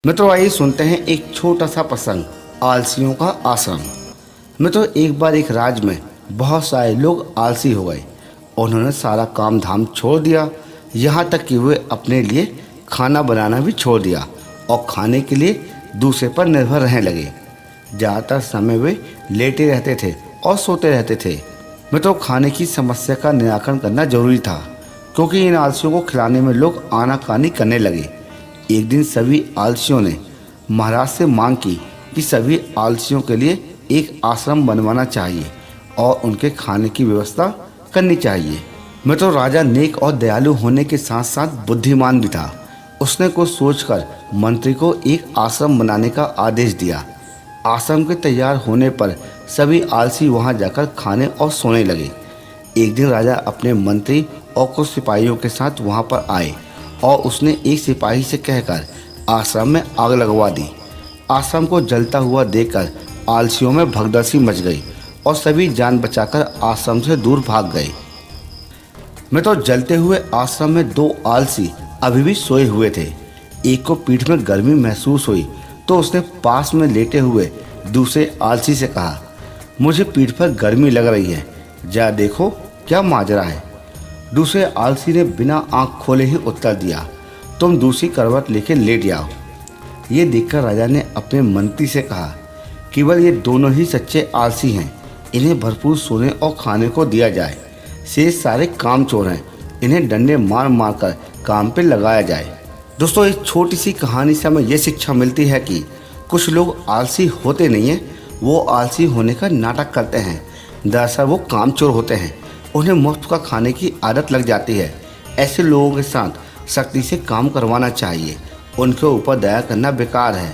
मित्रों आइए सुनते हैं एक छोटा सा प्रसंग आलसियों का आश्रम। मित्रों एक बार एक राज्य में बहुत सारे लोग आलसी हो गए। उन्होंने सारा काम धाम छोड़ दिया, यहाँ तक कि वे अपने लिए खाना बनाना भी छोड़ दिया और खाने के लिए दूसरे पर निर्भर रहने लगे। ज़्यादातर समय वे लेटे रहते थे और सोते रहते थे। मित्रों खाने की समस्या का निराकरण करना जरूरी था, क्योंकि इन आलसियों को खिलाने में लोग आनाकानी करने लगे। एक दिन सभी आलसियों ने महाराज से मांग की कि सभी आलसियों के लिए एक आश्रम बनवाना चाहिए और उनके खाने की व्यवस्था करनी चाहिए। मित्रों राजा नेक और दयालु होने के साथ साथ बुद्धिमान भी था। उसने कुछ सोचकर मंत्री को एक आश्रम बनाने का आदेश दिया। आश्रम के तैयार होने पर सभी आलसी वहां जाकर खाने और सोने लगे। एक दिन राजा अपने मंत्री और कुछ सिपाहियों के साथ वहां पर आए और उसने एक सिपाही से कहकर आश्रम में आग लगवा दी। आश्रम को जलता हुआ देखकर आलसियों में भगदड़ी मच गई और सभी जान बचाकर आश्रम से दूर भाग गए। मित्रों जलते हुए आश्रम में दो आलसी अभी भी सोए हुए थे। एक को पीठ में गर्मी महसूस हुई तो उसने पास में लेटे हुए दूसरे आलसी से कहा, मुझे पीठ पर गर्मी लग रही है, जा देखो क्या माजरा है। दूसरे आलसी ने बिना आंख खोले ही उत्तर दिया, तुम दूसरी करवट लेके लेट जाओ। ये देखकर राजा ने अपने मंत्री से कहा, केवल ये दोनों ही सच्चे आलसी हैं, इन्हें भरपूर सोने और खाने को दिया जाए। शेष सारे कामचोर हैं, इन्हें डंडे मार मार कर काम पे लगाया जाए। दोस्तों इस छोटी सी कहानी से हमें यह शिक्षा मिलती है कि कुछ लोग आलसी होते नहीं हैं, वो आलसी होने का नाटक करते हैं। दरअसल वो कामचोर होते हैं, उन्हें मुफ्त का खाने की आदत लग जाती है। ऐसे लोगों के साथ सख्ती से काम करवाना चाहिए, उनके ऊपर दया करना बेकार है।